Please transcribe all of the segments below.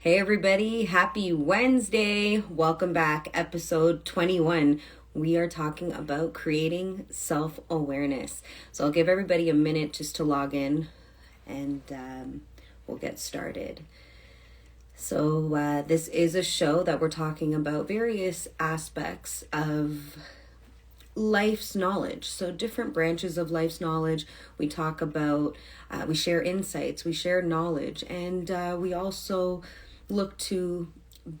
Hey everybody, happy Wednesday. Welcome back, episode 21. We are talking about creating self-awareness. So I'll give everybody a minute just to log in, and we'll get started. So this is a show that we're talking about various aspects of life's knowledge. So different branches of life's knowledge. We talk about, we share insights, we share knowledge, and we also look to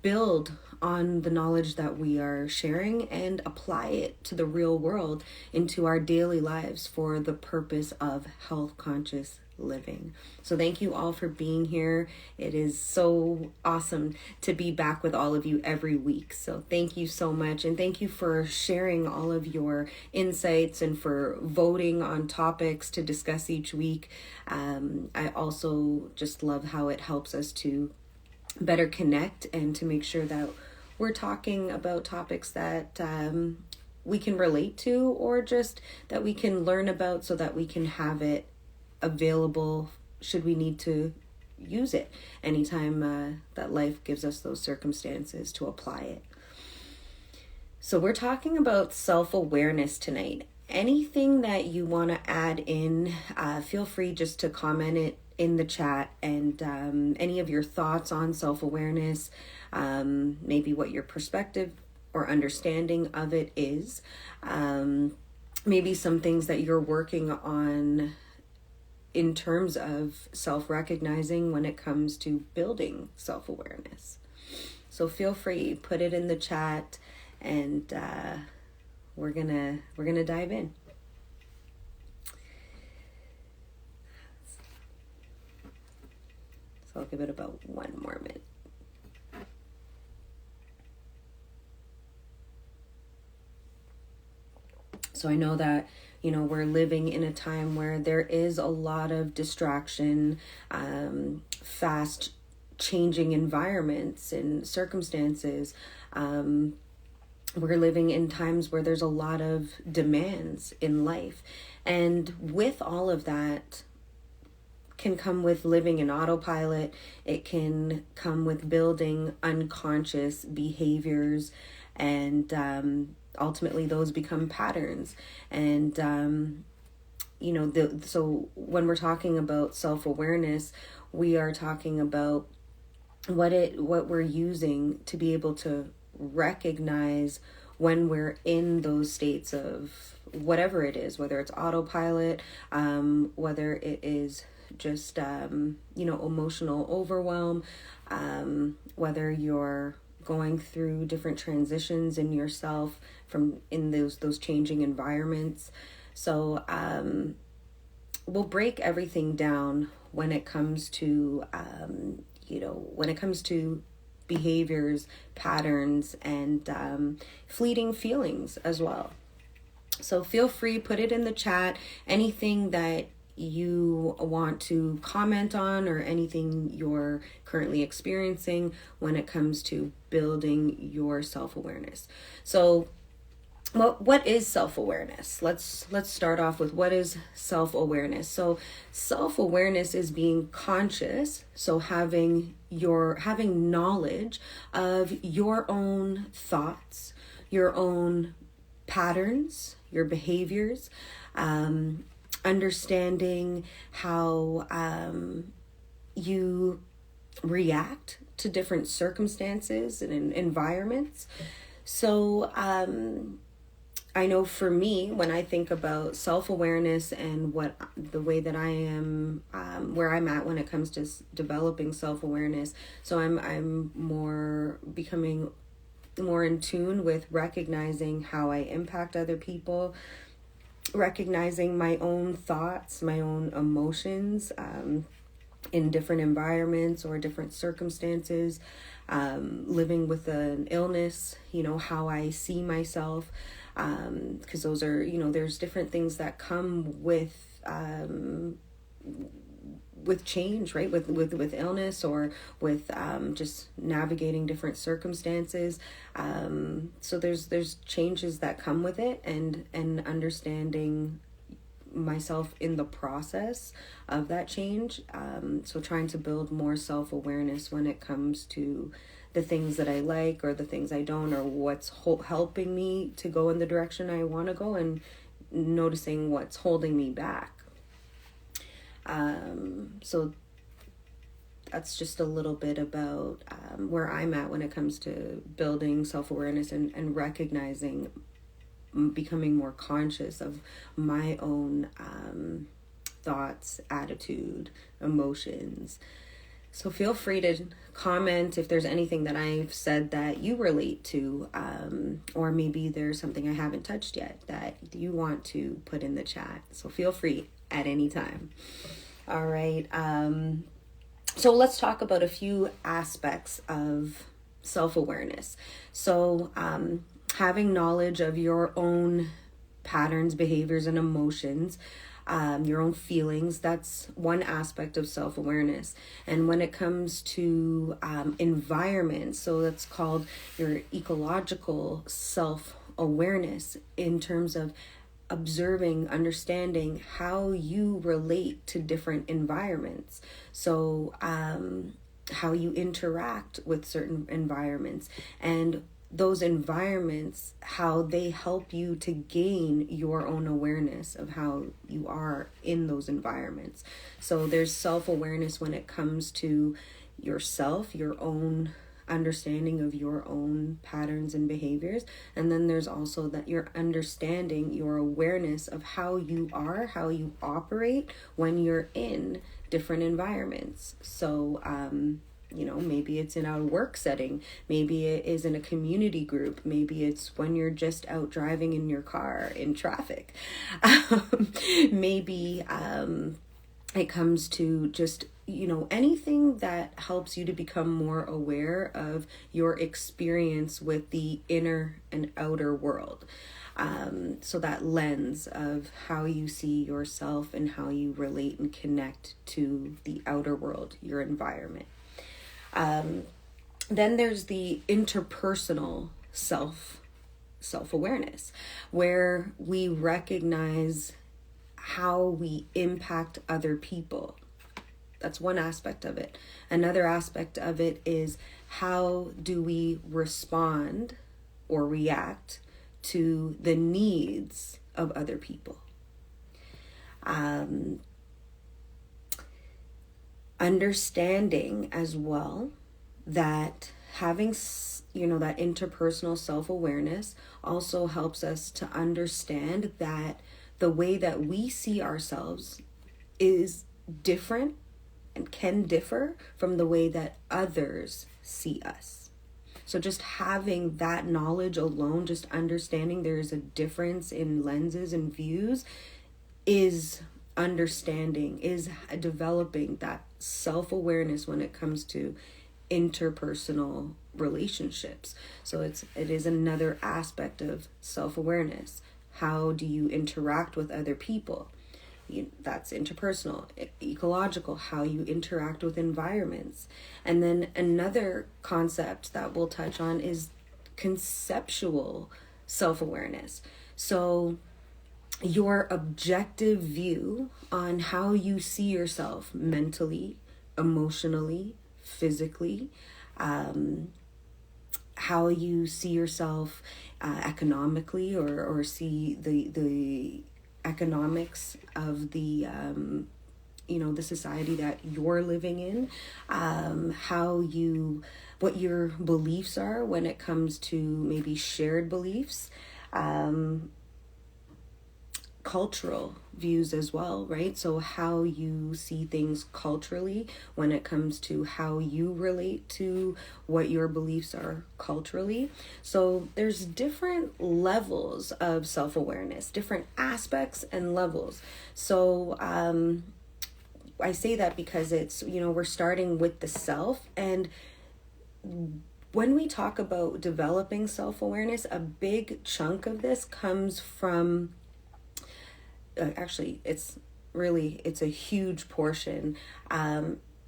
build on the knowledge that we are sharing and apply it to the real world, into our daily lives, for the purpose of health conscious living. So thank you all for being here. It is so awesome to be back with all of you every week. So thank you so much, and thank you for sharing all of your insights and for voting on topics to discuss each week. I also just love how it helps us to better connect and to make sure that we're talking about topics that we can relate to, or just that we can learn about, so that we can have it available should we need to use it anytime that life gives us those circumstances to apply it. So we're talking about self-awareness tonight. Anything that you want to add in, feel free just to comment it in the chat, and any of your thoughts on self-awareness, maybe what your perspective or understanding of it is, maybe some things that you're working on in terms of self-recognizing when it comes to building self-awareness. So feel free, put it in the chat, and we're gonna dive in. So I'll give it about 1 more minute. So I know that, we're living in a time where there is a lot of distraction, fast changing environments and circumstances. We're living in times where there's a lot of demands in life. And with all of that can come with living in autopilot. It can come with building unconscious behaviors, and ultimately those become patterns. And so when we're talking about self-awareness, we are talking about what we're using to be able to recognize when we're in those states of whatever it is, whether it's autopilot, whether it is just emotional overwhelm, whether you're going through different transitions in yourself in those changing environments. So we'll break everything down when it comes to behaviors, patterns, and fleeting feelings as well. So feel free, put it in the chat, anything that you want to comment on, or anything you're currently experiencing when it comes to building your self-awareness. So what is self-awareness? Let's start off with, what is self-awareness? So self-awareness is being conscious, so having knowledge of your own thoughts, your own patterns, your behaviors, understanding how you react to different circumstances and environments. So I know for me, when I think about self-awareness and the way that I am, where I'm at when it comes to developing self-awareness, so I'm becoming more in tune with recognizing how I impact other people, recognizing my own thoughts, my own emotions, in different environments or different circumstances, living with an illness, how I see myself, because those are, there's different things that come with change, right? With illness, or with just navigating different circumstances. So there's changes that come with it, and understanding myself in the process of that change. So trying to build more self-awareness when it comes to the things that I like or the things I don't, or what's helping me to go in the direction I want to go, and noticing what's holding me back. So that's just a little bit about where I'm at when it comes to building self-awareness and recognizing, becoming more conscious of my own thoughts, attitude, emotions. So feel free to comment if there's anything that I've said that you relate to, or maybe there's something I haven't touched yet that you want to put in the chat. So feel free at any time. All right. So let's talk about a few aspects of self-awareness. So having knowledge of your own patterns, behaviors, and emotions, your own feelings, that's one aspect of self-awareness. And when it comes to environment, so that's called your ecological self-awareness, in terms of observing, understanding how you relate to different environments. So how you interact with certain environments, and those environments, how they help you to gain your own awareness of how you are in those environments. So there's self-awareness when it comes to yourself, your own understanding of your own patterns and behaviors. And then there's also that you're understanding your awareness of how you are, how you operate when you're in different environments. So, maybe it's in a work setting, maybe it is in a community group, maybe it's when you're just out driving in your car in traffic. Maybe it comes to just, anything that helps you to become more aware of your experience with the inner and outer world. So that lens of how you see yourself and how you relate and connect to the outer world, your environment. Then there's the interpersonal self-awareness, where we recognize how we impact other people. That's one aspect of it. Another aspect of it is, how do we respond or react to the needs of other people? Understanding as well that having, that interpersonal self-awareness also helps us to understand that the way that we see ourselves is different and can differ from the way that others see us. So just having that knowledge alone, just understanding there is a difference in lenses and views, is understanding, is developing that self-awareness when it comes to interpersonal relationships. So it is another aspect of self-awareness. How do you interact with other people? That's interpersonal. Ecological, how you interact with environments. And then another concept that we'll touch on is conceptual self-awareness. So your objective view on how you see yourself mentally, emotionally, physically, how you see yourself economically, or see the economics of the the society that you're living in, what your beliefs are when it comes to maybe shared beliefs, cultural views as well, right? So how you see things culturally when it comes to how you relate to what your beliefs are culturally. So there's different levels of self-awareness, different aspects and levels. So I say that because it's, we're starting with the self, and when we talk about developing self-awareness, a big chunk of this comes from it's a huge portion,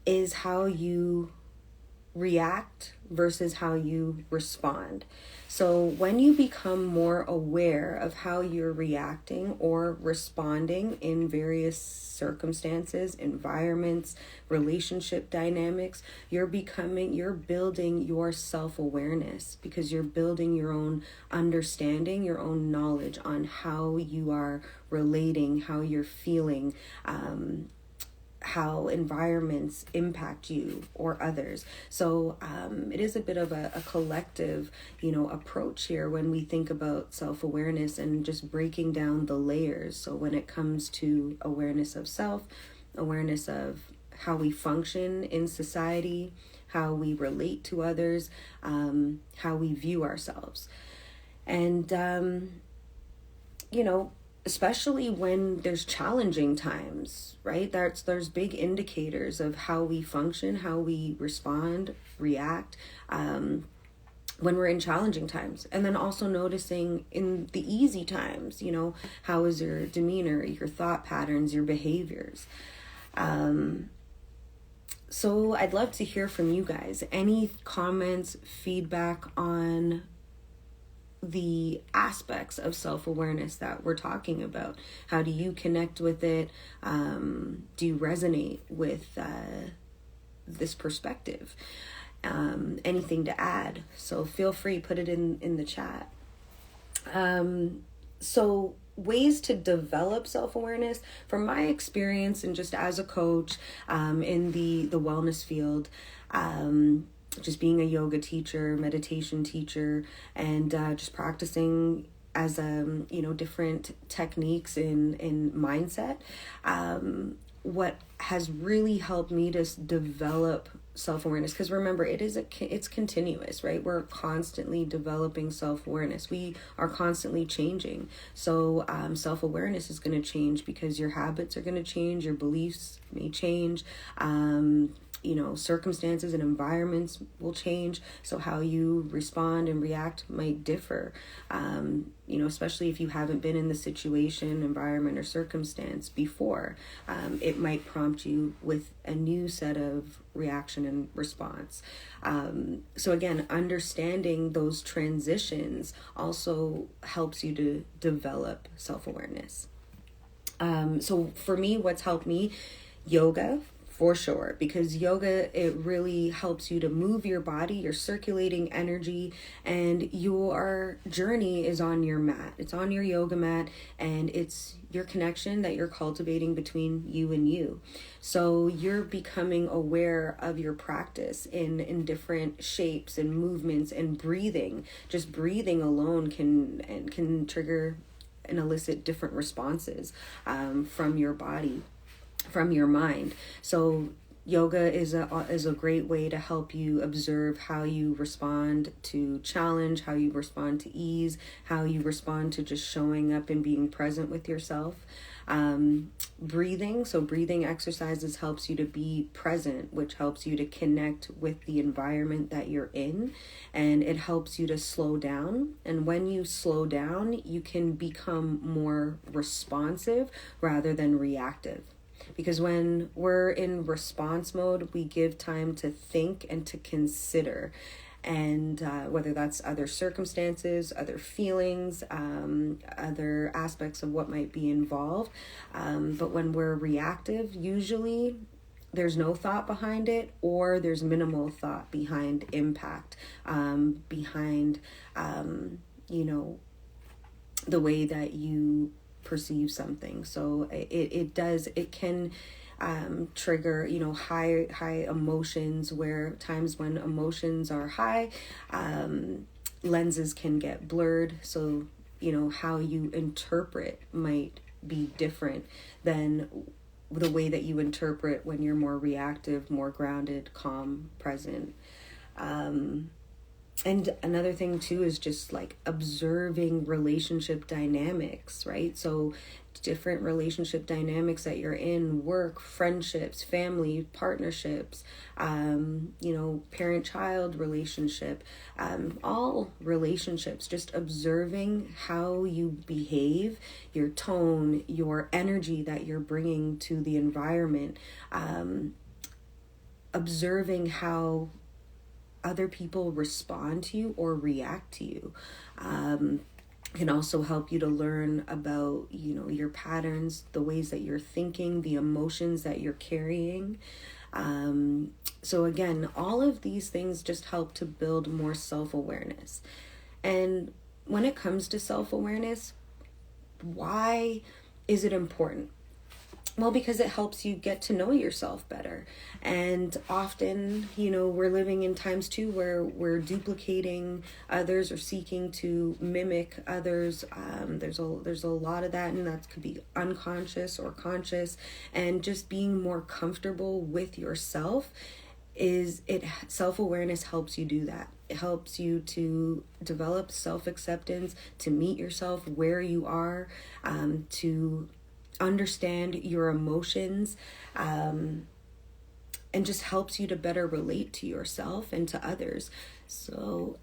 is how you react versus how you respond. So when you become more aware of how you're reacting or responding in various circumstances, environments, relationship dynamics, you're building your self-awareness, because you're building your own understanding, your own knowledge on how you are relating, how you're feeling, how environments impact you or others. So it is a bit of a collective, approach here when we think about self-awareness and just breaking down the layers. So when it comes to awareness of self, awareness of how we function in society, how we relate to others, how we view ourselves. And, especially when there's challenging times, right? There's big indicators of how we function, how we respond, react, when we're in challenging times. And then also noticing in the easy times, how is your demeanor, your thought patterns, your behaviors. So I'd love to hear from you guys. Any comments, feedback on the aspects of self-awareness that we're talking about? How do you connect with it? Do you resonate with this perspective? Anything to add? So feel free, put it in the chat. So ways to develop self-awareness, from my experience and just as a coach in the wellness field, just being a yoga teacher, meditation teacher, and just practicing as different techniques in mindset. What has really helped me to develop self-awareness, because remember, it's continuous, right? We're constantly developing self-awareness. We are constantly changing. So self-awareness is going to change because your habits are going to change, your beliefs may change, circumstances and environments will change. So how you respond and react might differ, especially if you haven't been in the situation, environment, or circumstance before. It might prompt you with a new set of reaction and response. So again, understanding those transitions also helps you to develop self-awareness. So for me, what's helped me? Yoga, for sure, because yoga, it really helps you to move your body, your circulating energy, and your journey is on your mat. It's on your yoga mat, and it's your connection that you're cultivating between you and you. So you're becoming aware of your practice in different shapes and movements and breathing. Just breathing alone can trigger and elicit different responses from your body, from your mind. So yoga is a great way to help you observe how you respond to challenge, how you respond to ease, how you respond to just showing up and being present with yourself. Breathing. So breathing exercises helps you to be present, which helps you to connect with the environment that you're in, and it helps you to slow down. And when you slow down, you can become more responsive rather than reactive. Because when we're in response mode, we give time to think and to consider. And whether that's other circumstances, other feelings, other aspects of what might be involved. But when we're reactive, usually there's no thought behind it, or there's minimal thought behind impact, behind, the way that you perceive something. So it can trigger high emotions, where times when emotions are high, lenses can get blurred. So how you interpret might be different than the way that you interpret when you're more reactive, more grounded, calm, present. And another thing too is just like observing relationship dynamics, right? So different relationship dynamics that you're in, work, friendships, family, partnerships, parent-child relationship, all relationships, just observing how you behave, your tone, your energy that you're bringing to the environment, observing how other people respond to you or react to you. Can also help you to learn about, your patterns, the ways that you're thinking, the emotions that you're carrying. So again, all of these things just help to build more self-awareness. And when it comes to self-awareness, why is it important? Well, because it helps you get to know yourself better. And often, we're living in times too where we're duplicating others or seeking to mimic others. There's a lot of that, and that could be unconscious or conscious. And just being more comfortable with yourself self-awareness helps you do that. It helps you to develop self-acceptance, to meet yourself where you are, to understand your emotions, and just helps you to better relate to yourself and to others. So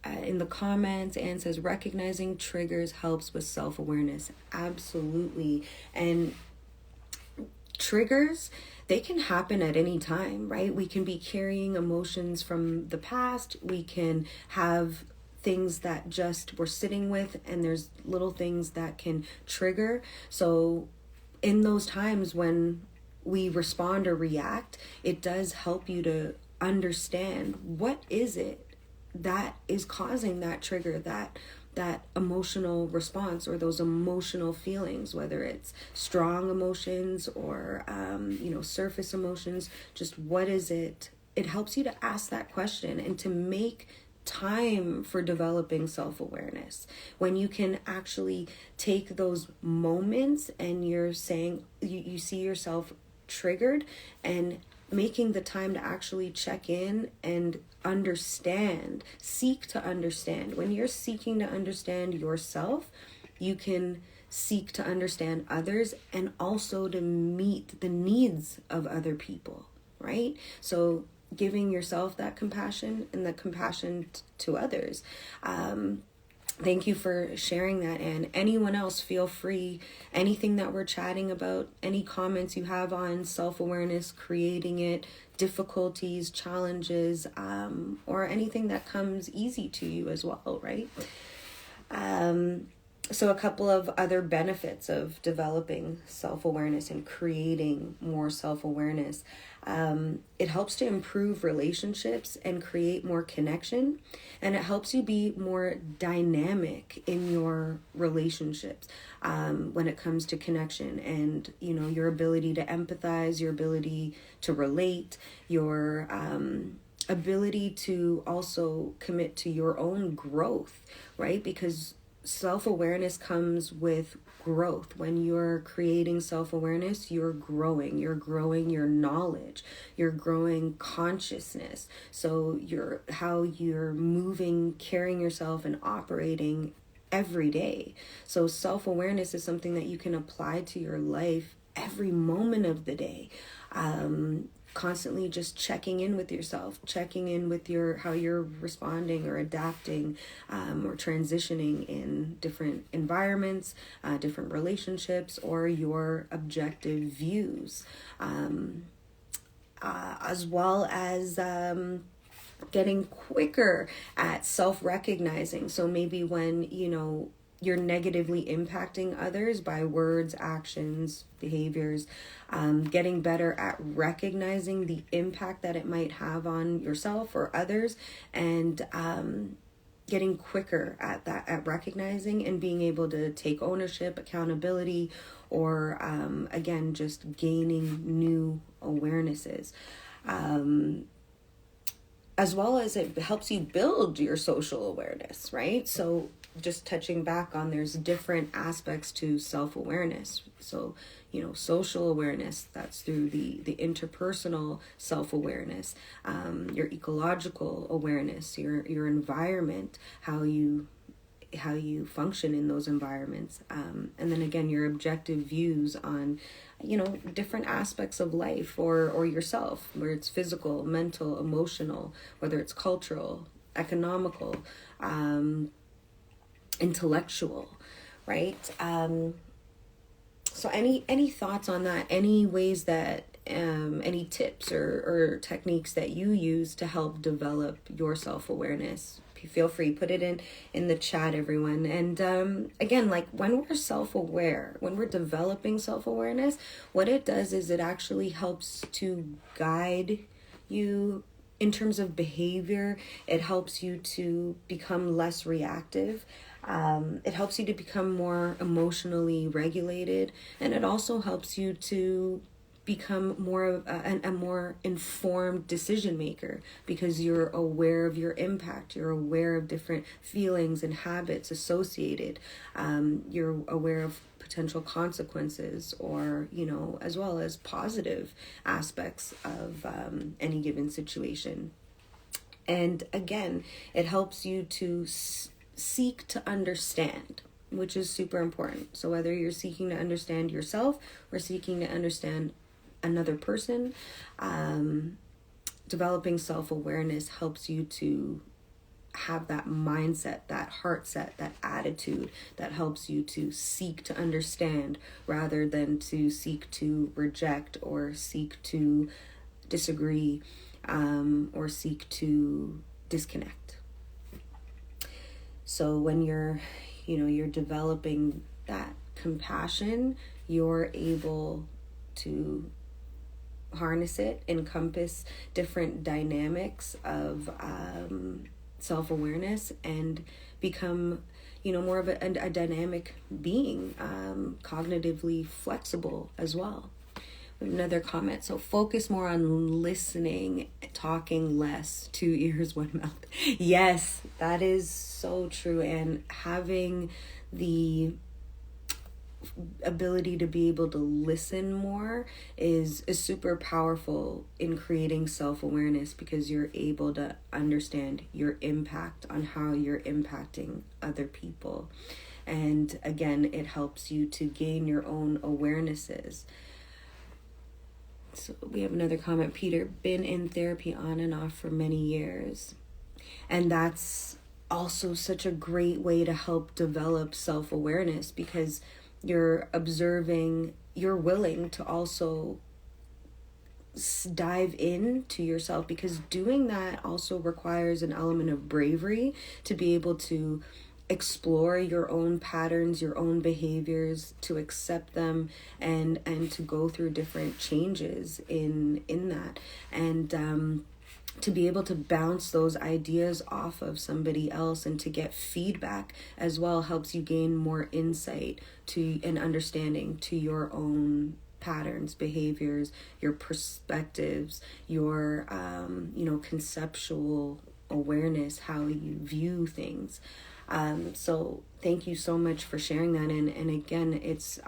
in the comments, Anne says recognizing triggers helps with self-awareness. Absolutely. And triggers, they can happen at any time, right? We can be carrying emotions from the past. We can have things that just we're sitting with, and there's little things that can trigger. So in those times when we respond or react, it does help you to understand what is it that is causing that trigger, that emotional response or those emotional feelings, whether it's strong emotions or surface emotions. Just what is it? It helps you to ask that question and to make time for developing self-awareness. When you can actually take those moments and you're saying you see yourself triggered, and making the time to actually check in and seek to understand. When you're seeking to understand yourself, you can seek to understand others and also to meet the needs of other people, right? So giving yourself that compassion and the compassion to others. Thank you for sharing that. And anyone else, feel free, anything that we're chatting about, any comments you have on self-awareness, creating it, difficulties, challenges, or anything that comes easy to you as well, right? So a couple of other benefits of developing self-awareness and creating more self-awareness. It helps to improve relationships and create more connection. And it helps you be more dynamic in your relationships when it comes to connection and, your ability to empathize, your ability to relate, your ability to also commit to your own growth, right? Because self-awareness comes with growth. When you're creating self-awareness, you're growing your knowledge, you're growing consciousness. So how you're moving, carrying yourself, and operating every day. So self-awareness is something that you can apply to your life every moment of the day. Constantly just checking in with yourself, checking in with how you're responding or adapting, or transitioning in different environments, different relationships, or your objective views, as well as getting quicker at self-recognizing. So maybe when, you're negatively impacting others by words, actions, behaviors, getting better at recognizing the impact that it might have on yourself or others, and getting quicker at recognizing and being able to take ownership, accountability, or again, just gaining new awarenesses. As well as it helps you build your social awareness, right? So just touching back on, there's different aspects to self-awareness. So, social awareness, that's through the interpersonal self-awareness, your ecological awareness, your environment, how you function in those environments, and then again, your objective views on different aspects of life or yourself, where it's physical, mental, emotional, whether it's cultural, economical, intellectual, right? So any thoughts on that? Any ways that any tips or techniques that you use to help develop your self-awareness. Feel free, put it in the chat, everyone. And again, like when we're self-aware, when we're developing self-awareness, what it does is it actually helps to guide you in terms of behavior. It helps you to become less reactive. It helps you to become more emotionally regulated, and it also helps you to become more of a more informed decision maker, because you're aware of your impact. You're aware of different feelings and habits associated. You're aware of potential consequences, or as well as positive aspects of any given situation. And again, it helps you to seek to understand, which is super important. So whether you're seeking to understand yourself or seeking to understand another person, developing self-awareness helps you to have that mindset, that heart set, that attitude that helps you to seek to understand rather than to seek to reject or seek to disagree, or seek to disconnect. So when you're developing that compassion, you're able to harness it, encompass different dynamics of self-awareness, and become more of a dynamic being, cognitively flexible as well. Another comment: so focus more on listening, talking less, 2 ears, 1 mouth. Yes, that is so true. And having the ability to be able to listen more is super powerful in creating self-awareness, because you're able to understand your impact on how you're impacting other people. And again, it helps you to gain your own awarenesses. So we have another comment: Peter, been in therapy on and off for many years. And that's also such a great way to help develop self-awareness, because you're observing, you're willing to also dive into yourself, because doing that also requires an element of bravery to be able to explore your own patterns, your own behaviors, to accept them, and to go through different changes in that, and to be able to bounce those ideas off of somebody else and to get feedback as well helps you gain more insight to and understanding to your own patterns, behaviors, your perspectives, your conceptual awareness, how you view things. So thank you so much for sharing that. And again, it's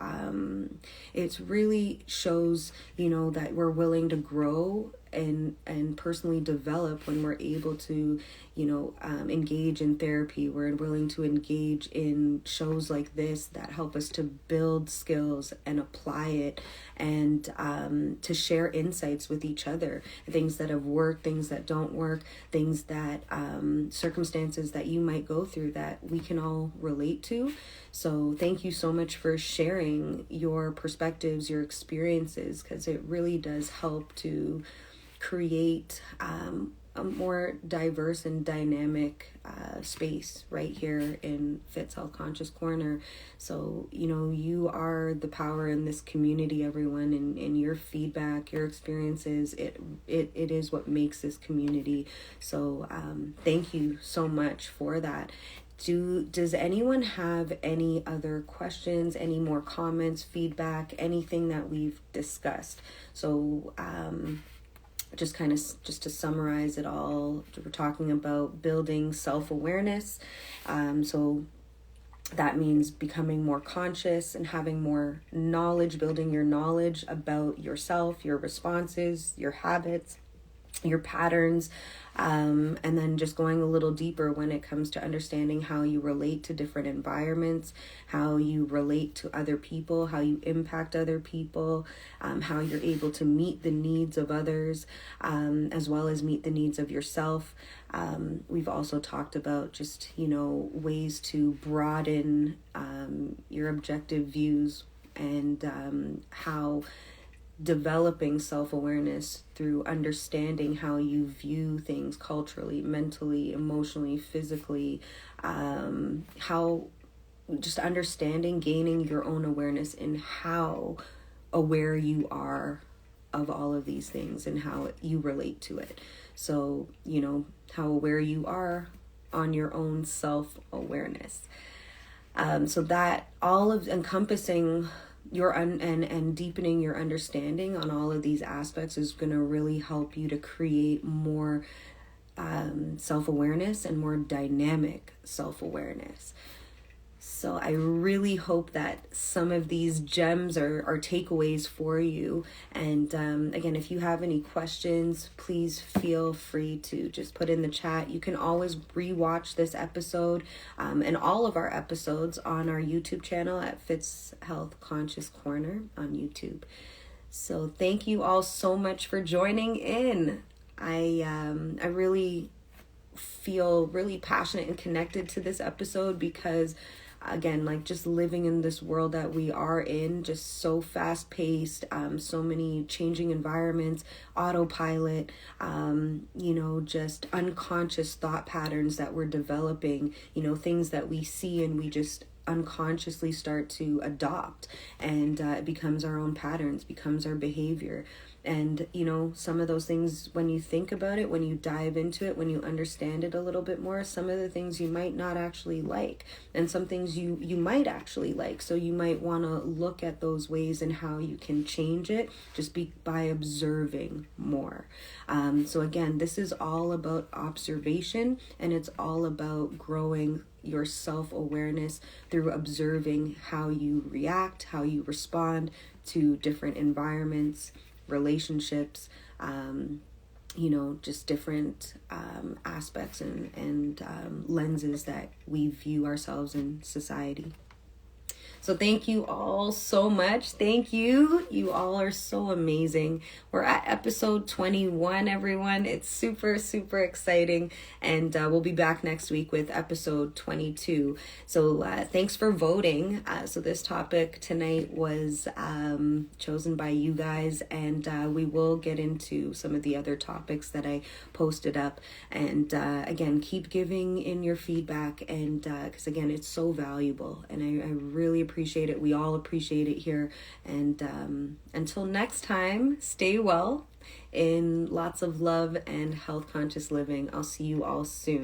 really shows, that we're willing to grow and personally develop when we're able to, engage in therapy. We're willing to engage in shows like this that help us to build skills and apply it, and to share insights with each other, things that have worked, things that don't work, things that circumstances that you might go through that we can all relate to. So thank you so much for sharing your perspectives, your experiences, because it really does help to create a more diverse and dynamic space right here in Fit Self-Conscious Corner. So, you are the power in this community, everyone, and your feedback, your experiences, it is what makes this community. So thank you so much for that. Does anyone have any other questions, any more comments, feedback, anything that we've discussed? So just to summarize it all, we're talking about building self-awareness. So that means becoming more conscious and having more knowledge, building your knowledge about yourself, your responses, your habits, your patterns, and then just going a little deeper when it comes to understanding how you relate to different environments, how you relate to other people, how you impact other people, how you're able to meet the needs of others, as well as meet the needs of yourself. We've also talked about just, ways to broaden your objective views, and how developing self-awareness through understanding how you view things culturally, mentally, emotionally, physically, how just understanding, gaining your own awareness in how aware you are of all of these things and how you relate to it. So, how aware you are on your own self-awareness. So that all of encompassing your and deepening your understanding on all of these aspects is going to really help you to create more self-awareness and more dynamic self-awareness. So I really hope that some of these gems are takeaways for you. And again, if you have any questions, please feel free to just put in the chat. You can always rewatch this episode and all of our episodes on our YouTube channel at Fitz Health Conscious Corner on YouTube. So thank you all so much for joining in. I really feel really passionate and connected to this episode because, again, like just living in this world that we are in, just so fast paced, so many changing environments, autopilot, just unconscious thought patterns that we're developing, things that we see and we just unconsciously start to adopt, and it becomes our own patterns, becomes our behavior. And some of those things, when you think about it, when you dive into it, when you understand it a little bit more, some of the things you might not actually like, and some things you might actually like. So you might want to look at those ways and how you can change it just by observing more. So again, this is all about observation, and it's all about growing your self-awareness through observing how you react, how you respond to different environments, relationships, just different aspects and lenses that we view ourselves in society. So thank you all so much. Thank you. You all are so amazing. We're at episode 21, everyone. It's super, super exciting. And we'll be back next week with episode 22. So thanks for voting. So this topic tonight was chosen by you guys. And we will get into some of the other topics that I posted up. And again, keep giving in your feedback. And because again, it's so valuable. And I really appreciate it. We all appreciate it here. And until next time, stay well in lots of love and health conscious living. I'll see you all soon.